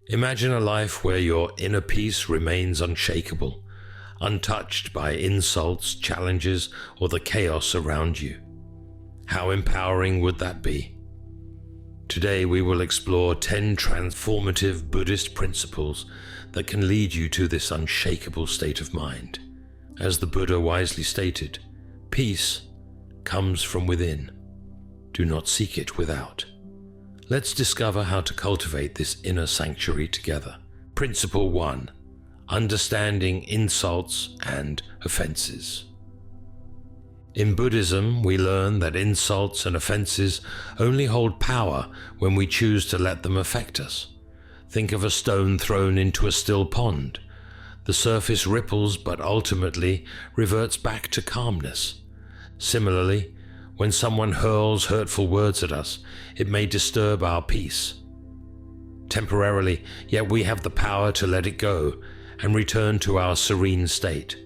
Imagine a life where your inner peace remains unshakable, untouched by insults, challenges, or the chaos around you. How empowering would that be? Today we will explore 10 transformative Buddhist principles that can lead you to this unshakable state of mind. As the Buddha wisely stated, peace comes from within. Do not seek it without. Let's discover how to cultivate this inner sanctuary together. Principle 1. Understanding insults and offenses. In Buddhism, we learn that insults and offenses only hold power when we choose to let them affect us. Think of a stone thrown into a still pond. The surface ripples, but ultimately reverts back to calmness. Similarly, when someone hurls hurtful words at us, it may disturb our peace temporarily, yet we have the power to let it go and return to our serene state.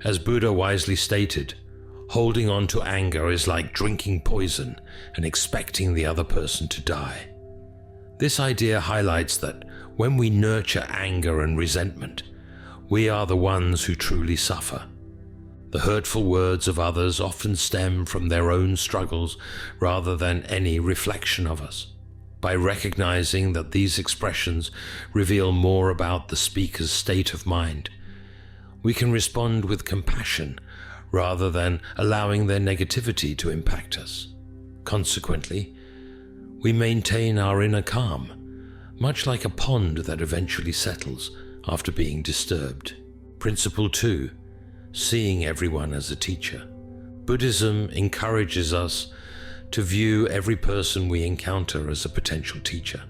As Buddha wisely stated, holding on to anger is like drinking poison and expecting the other person to die. This idea highlights that when we nurture anger and resentment, we are the ones who truly suffer. The hurtful words of others often stem from their own struggles rather than any reflection of us. By recognizing that these expressions reveal more about the speaker's state of mind, we can respond with compassion rather than allowing their negativity to impact us. Consequently, we maintain our inner calm, much like a pond that eventually settles after being disturbed. Principle 2. Seeing everyone as a teacher. Buddhism encourages us to view every person we encounter as a potential teacher.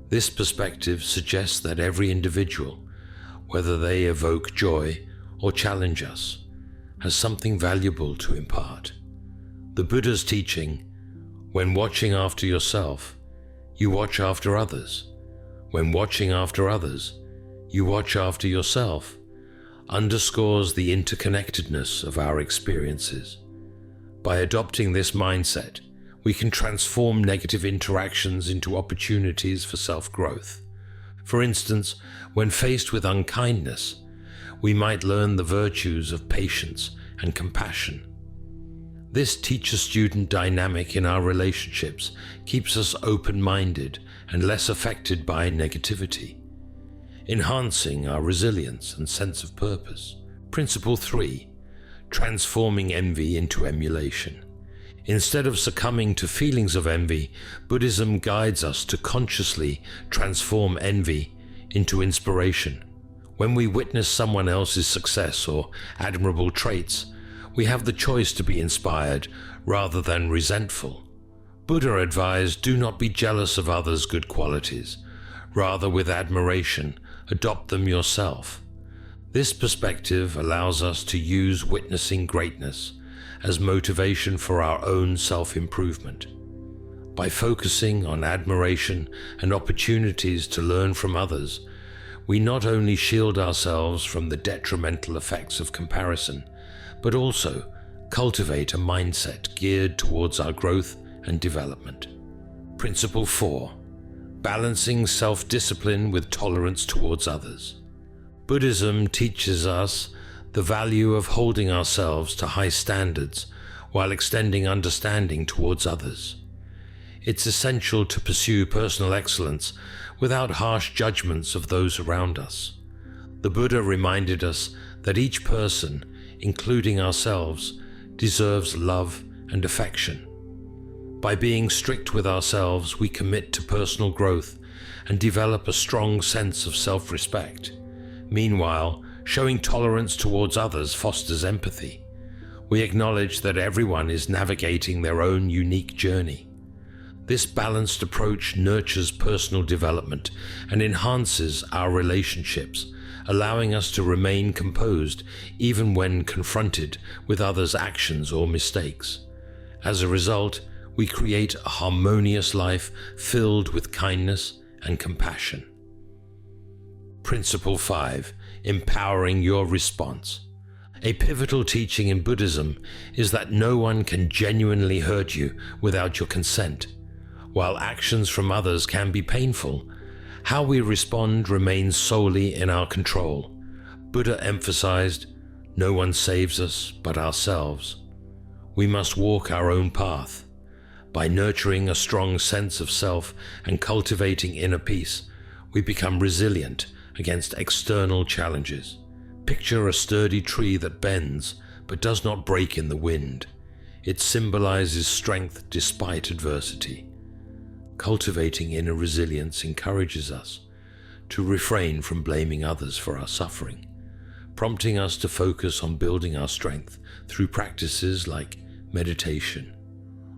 This perspective suggests that every individual, whether they evoke joy or challenge us, has something valuable to impart. The Buddha's teaching, when watching after yourself, you watch after others. When watching after others, you watch after yourself, underscores the interconnectedness of our experiences. By adopting this mindset, we can transform negative interactions into opportunities for self-growth. For instance, when faced with unkindness, we might learn the virtues of patience and compassion. This teacher-student dynamic in our relationships keeps us open-minded and less affected by negativity, enhancing our resilience and sense of purpose. Principle 3. Transforming envy into emulation. Instead of succumbing to feelings of envy, Buddhism guides us to consciously transform envy into inspiration. When we witness someone else's success or admirable traits, we have the choice to be inspired rather than resentful. Buddha advised, do not be jealous of others' good qualities. Rather, with admiration, adopt them yourself. This perspective allows us to use witnessing greatness as motivation for our own self-improvement. By focusing on admiration and opportunities to learn from others, we not only shield ourselves from the detrimental effects of comparison, but also cultivate a mindset geared towards our growth and development. Principle 4. Balancing self-discipline with tolerance towards others. Buddhism teaches us the value of holding ourselves to high standards while extending understanding towards others. It's essential to pursue personal excellence without harsh judgments of those around us. The Buddha reminded us that each person, including ourselves, deserves love and affection. By being strict with ourselves, we commit to personal growth and develop a strong sense of self-respect. Meanwhile, showing tolerance towards others fosters empathy. We acknowledge that everyone is navigating their own unique journey. This balanced approach nurtures personal development and enhances our relationships, allowing us to remain composed even when confronted with others' actions or mistakes. As a result, we create a harmonious life filled with kindness and compassion. Principle 5. Empowering your response. A pivotal teaching in Buddhism is that no one can genuinely hurt you without your consent. While actions from others can be painful, How we respond remains solely in our control. Buddha emphasized, no one saves us but ourselves. We must walk our own path. By nurturing a strong sense of self and cultivating inner peace, we become resilient against external challenges. Picture a sturdy tree that bends but does not break in the wind. It symbolizes strength despite adversity. Cultivating inner resilience encourages us to refrain from blaming others for our suffering, prompting us to focus on building our strength through practices like meditation,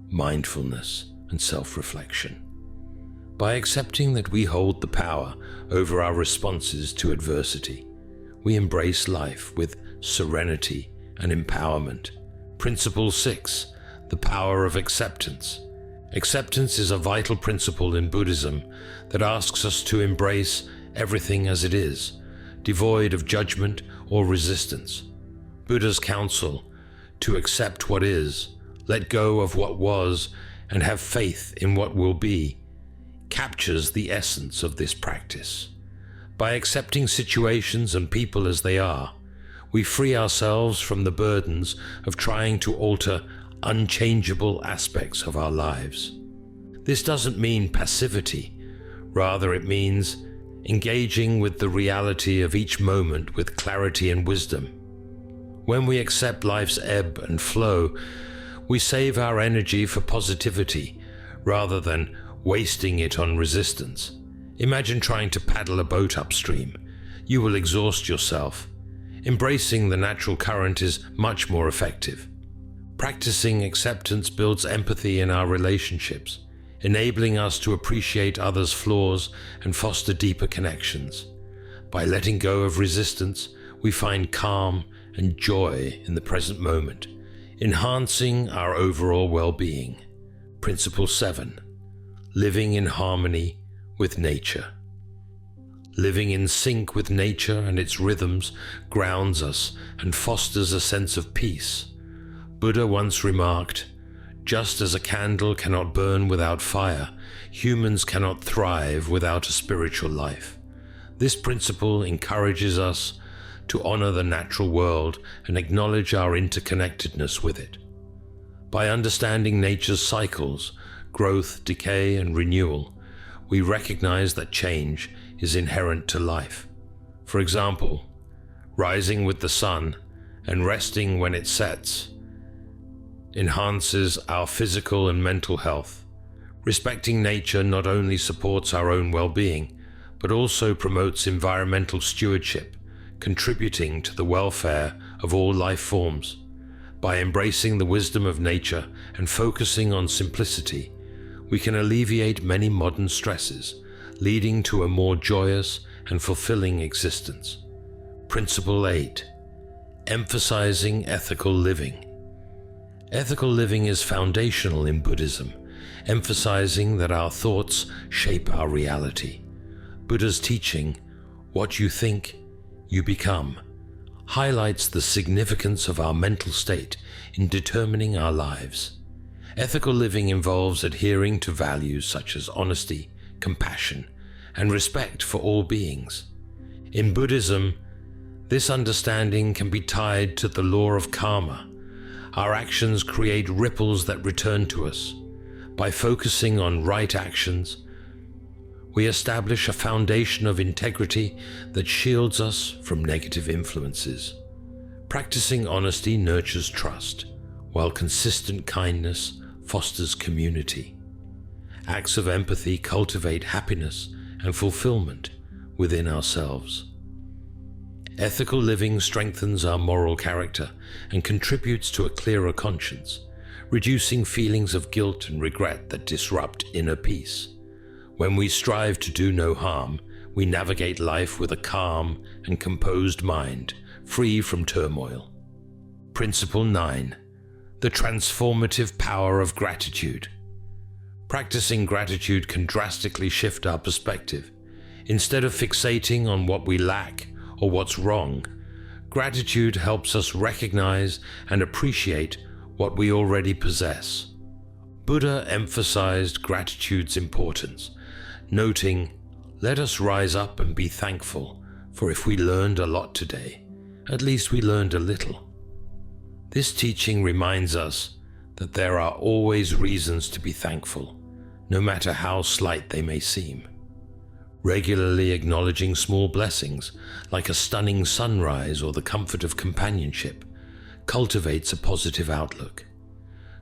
mindfulness, and self-reflection. By accepting that we hold the power over our responses to adversity, we embrace life with serenity and empowerment. Principle 6, the power of acceptance. Acceptance is a vital principle in Buddhism that asks us to embrace everything as it is, devoid of judgment or resistance. Buddha's counsel to accept what is, let go of what was, and have faith in what will be captures the essence of this practice. By accepting situations and people as they are, we free ourselves from the burdens of trying to alter unchangeable aspects of our lives. This doesn't mean passivity, rather it means engaging with the reality of each moment with clarity and wisdom. When we accept life's ebb and flow, we save our energy for positivity rather than wasting it on resistance. Imagine trying to paddle a boat upstream. You will exhaust yourself. Embracing the natural current is much more effective. Practicing acceptance builds empathy in our relationships, enabling us to appreciate others' flaws and foster deeper connections. By letting go of resistance, we find calm and joy in the present moment, enhancing our overall well-being. Principle 7. Living in harmony with nature. Living in sync with nature and its rhythms grounds us and fosters a sense of peace. Buddha once remarked, just as a candle cannot burn without fire, humans cannot thrive without a spiritual life. This principle encourages us to honor the natural world and acknowledge our interconnectedness with it. By understanding nature's cycles, growth, decay, and renewal, we recognize that change is inherent to life. For example, rising with the sun and resting when it sets enhances our physical and mental health. Respecting nature not only supports our own well-being, but also promotes environmental stewardship, contributing to the welfare of all life forms. By embracing the wisdom of nature and focusing on simplicity, we can alleviate many modern stresses, leading to a more joyous and fulfilling existence. Principle 8. Emphasizing ethical living. Ethical living is foundational in Buddhism, emphasizing that our thoughts shape our reality. Buddha's teaching, what you think, you become, highlights the significance of our mental state in determining our lives. Ethical living involves adhering to values such as honesty, compassion, and respect for all beings. In Buddhism, this understanding can be tied to the law of karma. Our actions create ripples that return to us. By focusing on right actions, we establish a foundation of integrity that shields us from negative influences. Practicing honesty nurtures trust, while consistent kindness fosters community. Acts of empathy cultivate happiness and fulfillment within ourselves. Ethical living strengthens our moral character and contributes to a clearer conscience, reducing feelings of guilt and regret that disrupt inner peace. When we strive to do no harm, we navigate life with a calm and composed mind, free from turmoil. Principle 9. The transformative power of gratitude. Practicing gratitude can drastically shift our perspective. Instead of fixating on what we lack or what's wrong, gratitude helps us recognize and appreciate what we already possess. Buddha emphasized gratitude's importance, noting, Let us rise up and be thankful, for if we learned a lot today, at least we learned a little. This teaching reminds us that there are always reasons to be thankful, no matter how slight they may seem. Regularly acknowledging small blessings, like a stunning sunrise or the comfort of companionship, cultivates a positive outlook.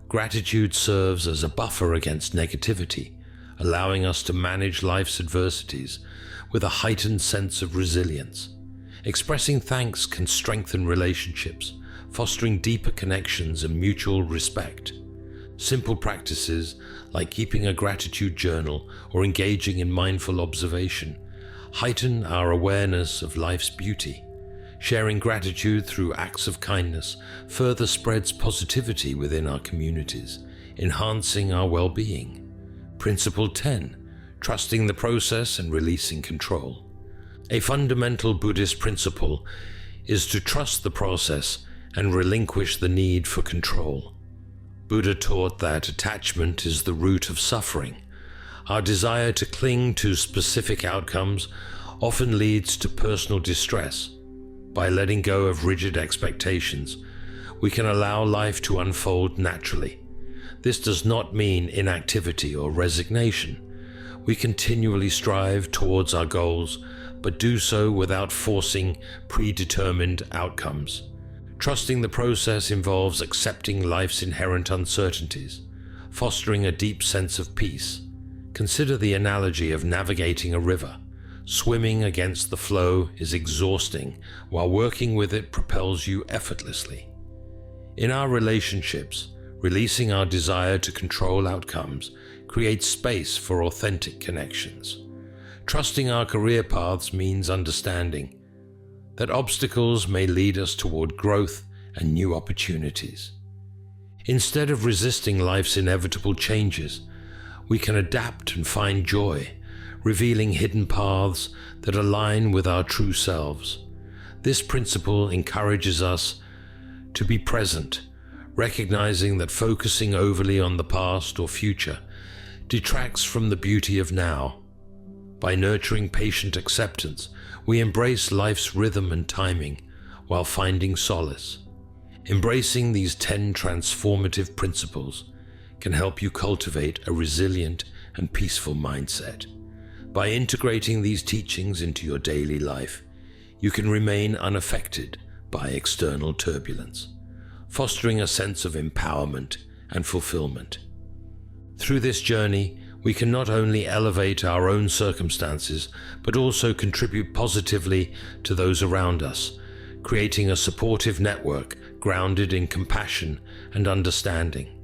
Gratitude serves as a buffer against negativity, allowing us to manage life's adversities with a heightened sense of resilience. Expressing thanks can strengthen relationships, fostering deeper connections and mutual respect. Simple practices like keeping a gratitude journal or engaging in mindful observation heighten our awareness of life's beauty. Sharing gratitude through acts of kindness further spreads positivity within our communities, enhancing our well-being. Principle 10. Trusting the process and releasing control. A fundamental Buddhist principle is to trust the process and relinquish the need for control. Buddha taught that attachment is the root of suffering. Our desire to cling to specific outcomes often leads to personal distress. By letting go of rigid expectations, we can allow life to unfold naturally. This does not mean inactivity or resignation. We continually strive towards our goals, but do so without forcing predetermined outcomes. Trusting the process involves accepting life's inherent uncertainties, fostering a deep sense of peace. Consider the analogy of navigating a river. Swimming against the flow is exhausting, while working with it propels you effortlessly. In our relationships, releasing our desire to control outcomes creates space for authentic connections. Trusting our career paths means understanding that obstacles may lead us toward growth and new opportunities. Instead of resisting life's inevitable changes, we can adapt and find joy, revealing hidden paths that align with our true selves. This principle encourages us to be present, recognizing that focusing overly on the past or future detracts from the beauty of now. By nurturing patient acceptance, we embrace life's rhythm and timing while finding solace. Embracing these 10 transformative principles can help you cultivate a resilient and peaceful mindset. By integrating these teachings into your daily life, you can remain unaffected by external turbulence, fostering a sense of empowerment and fulfillment. Through this journey, we can not only elevate our own circumstances, but also contribute positively to those around us, creating a supportive network grounded in compassion and understanding.